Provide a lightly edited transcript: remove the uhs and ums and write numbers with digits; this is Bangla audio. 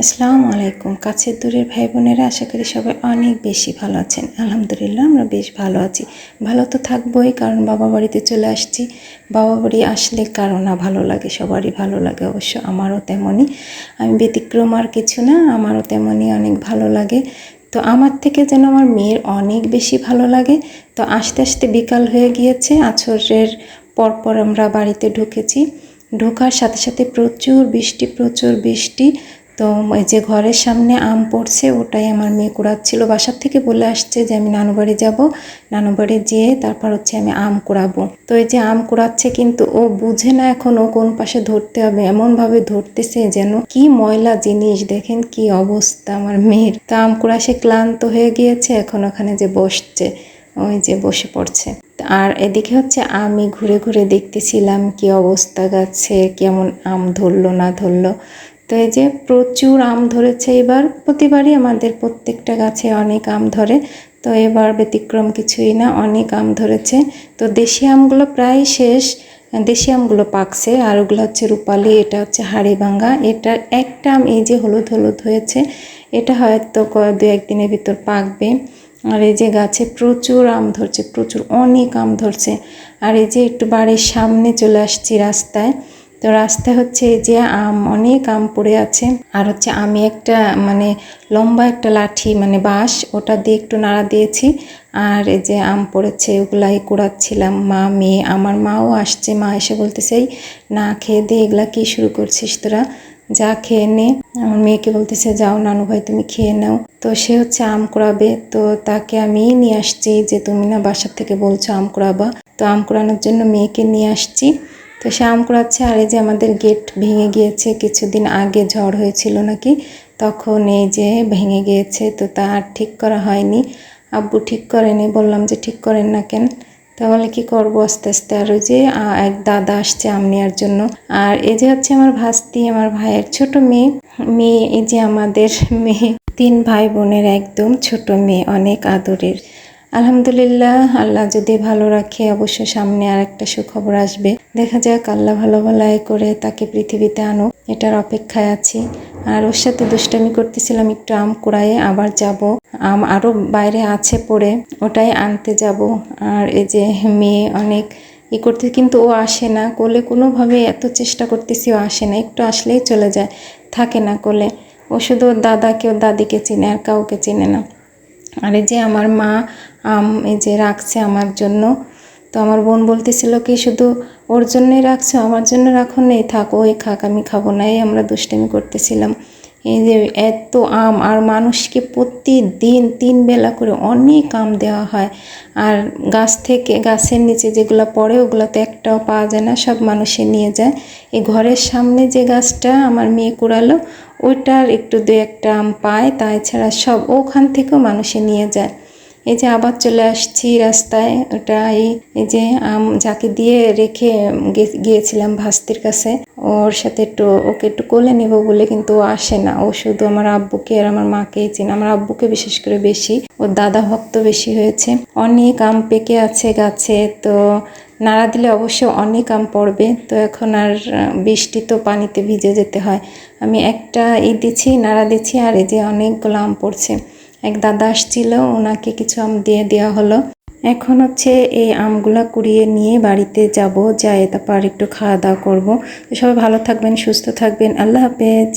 আসসালামু আলাইকুম। কাছের দূরের ভাই বোনেরা, আশা করি সবাই অনেক বেশি ভালো আছেন। আলহামদুলিল্লাহ আমরা বেশ ভালো আছি। ভালো তো থাকবোই, কারণ বাবা বাড়িতে চলে আসছি। বাবা বাড়ি আসলে কারো না ভালো লাগে, সবারই ভালো লাগে। অবশ্য আমারও তেমনই, আমি ব্যতিক্রম আর কিছু না, আমারও তেমনই অনেক ভালো লাগে। তো আমার থেকে যেন আমার মেয়ের অনেক বেশি ভালো লাগে। তো আস্তে আস্তে বিকাল হয়ে গিয়েছে, আছরের পরপর আমরা বাড়িতে ঢুকেছি। ঢোকার সাথে সাথে প্রচুর বৃষ্টি। তো এই যে ঘরের সামনে আম পড়ছে, ওটাই আমার মেয়ে কুড়াচ্ছিল। বাসার থেকে বলে আসছে যে আমি নানু বাড়ি যাব, নানু বাড়ি যেয়ে তারপর আমি আম কুড়াবো। তো এই যে আম কুড়াচ্ছে, কিন্তু ও বুঝে না এখন ও কোন পাশে ধরতে হবে, এমনভাবে ধরতেছে যেন কি ময়লা জিনিস। দেখেন কি অবস্থা আমার মেয়ের। তো আম কুড়া সে ক্লান্ত হয়ে গিয়েছে, এখন ওখানে যে বসছে, ওই যে বসে পড়ছে। আর এদিকে আমি ঘুরে ঘুরে দেখতেছিলাম কি অবস্থা, গাছে কেমন আম ধরলো না ধরলো। তো এই যে প্রচুর আম ধরেছে এবার। প্রতিবারই আমাদের প্রত্যেকটা গাছে অনেক আম ধরে, তো এবার ব্যতিক্রম কিছুই না, অনেক আম ধরেছে। তো দেশি আমগুলো প্রায় শেষ, দেশি আমগুলো পাকছে, আর ওগুলো রূপালি, এটা হাড়িভাঙ্গা। এটা একটা আম এই যে হলুদ হলুদ হয়েছে, এটা হয়তো দু একদিনের ভিতর পাকবে। আর এই যে গাছে প্রচুর আম ধরছে, প্রচুর অনেক আম ধরছে। আর এই যে একটু বাড়ির সামনে চলে আসছি রাস্তায়। তো রাস্তায় এই যে অনেক আম পড়ে আছে। আর আমি একটা লম্বা একটা লাঠি বাঁশ, ওটা দিয়ে একটু নাড়া দিয়েছি। আর এই যে আম পড়েছে, ওগুলাই কুড়াচ্ছিলাম মা মেয়ে। আমার মাও আসছে, মা এসে বলতেছে এই না খেয়ে দে, এগুলা কি শুরু করছিস তোরা, যা খেয়ে নে। আমার মেয়েকে বলতেছে যাও নানু ভাই তুমি খেয়ে নাও। তো সে আম কুড়াবে, তো তাকে আমি নিয়ে আসছি যে তুমি না বাসার থেকে বলছো আম কুড়াবা, তো আম কুড়ানোর জন্য মেয়েকে নিয়ে আসছি। তো সে আম কুড়াচ্ছে। আর এই যে আমাদের গেট ভেঙে গিয়েছে, কিছুদিন আগে ঝড় হয়েছিল নাকি, তখন এই যে ভেঙে গিয়েছে। তো তা আর ঠিক করা হয়নি, আব্বু ঠিক করেনি। বললাম যে ঠিক করেন না কেন, তাহলে কি করবো আস্তে আস্তে। আর ওই যে এক দাদা আসছে আম নেওয়ার জন্য। আর এই যে আমার ভাস্তি, আমার ভাইয়ের ছোট মেয়ে। এই যে আমাদের মেয়ে, 3 ভাই বোনের একদম ছোট মেয়ে, অনেক আদরের। আলহামদুলিল্লাহ, আল্লাহ যদি ভালো রাখে অবশ্য সামনে আর একটা সুখবর আসবে। দেখা যাক, আল্লাহ ভালো ভালাই করে তাকে পৃথিবীতে আনো, এটার অপেক্ষায় আছি। আর ওর সাথে দুষ্টামি করতেছিলাম, একটু আম কুড়ায়ে আবার যাব। আম আরও বাইরে আছে পড়ে, ওটাই আনতে যাব। আর এই যে মেয়ে অনেক করতে, কিন্তু ও আসে না কোলে কোনোভাবে। এত চেষ্টা করতেছি, ও আসে না, একটু আসলেই চলে যায়, থাকে না কোলে। ও শুধু ওর দাদাকে ওর দাদিকে চিনে, আর কাউকে চিনে না। আর এই যে আমার মা এই যে রাখছে আমার জন্য। তো আমার বোন বলতেছিল কি শুধু ওর জন্যই রাখছো, আমার জন্য রাখো নেই, থাক ওই খাক, আমি খাবো না। এই আমরা দুষ্টামি করতেছিলাম। এই যে এত আম, আর মানুষকে প্রতিদিন 3 বেলা করে অনেক আম দেওয়া হয়। আর গাছ থেকে, গাছের নিচে যেগুলো পড়ে ওগুলো তো একটাও পাওয়া যায় না, সব মানুষে নিয়ে যায়। এই ঘরের সামনে যে গাছটা আমার মেয়ে কুড়ালো, ওইটার একটু 2-1টা আম পায়, তাছাড়া সব ওখান থেকেও মানুষে নিয়ে যায়। এই যে আবার চলে আসছি রাস্তায়। ওটা এই যে আম যাকে দিয়ে রেখে গিয়েছিলাম ভাস্তির কাছে, ওর সাথে ওকে একটু কোলে নেব বলে, কিন্তু ও আসে না। ও শুধু আমার আব্বুকে আর আমার মাকেই চেনে, আমার আব্বুকে বিশেষ করে বেশি, ওর দাদা ভক্ত বেশি হয়েছে। অনেক আম পেকে আছে গাছে, তো নাড়া দিলে অবশ্য অনেক আম পড়বে। তো এখন আর বৃষ্টি তো পানিতে ভিজে যেতে হয়। আমি একটা দিচ্ছি, নাড়া দিচ্ছি, আর এই যে অনেকগুলো আম পড়ছে। এক দাদা আসছিল, ওনাকে কিছু আম দিয়ে দেওয়া হলো। এখন এই আমগুলা কুড়িয়ে নিয়ে বাড়িতে যাব, যাই তারপর একটু খাওয়া দাওয়া করবো। তো সবাই ভালো থাকবেন, সুস্থ থাকবেন, আল্লাহ হাফেজ।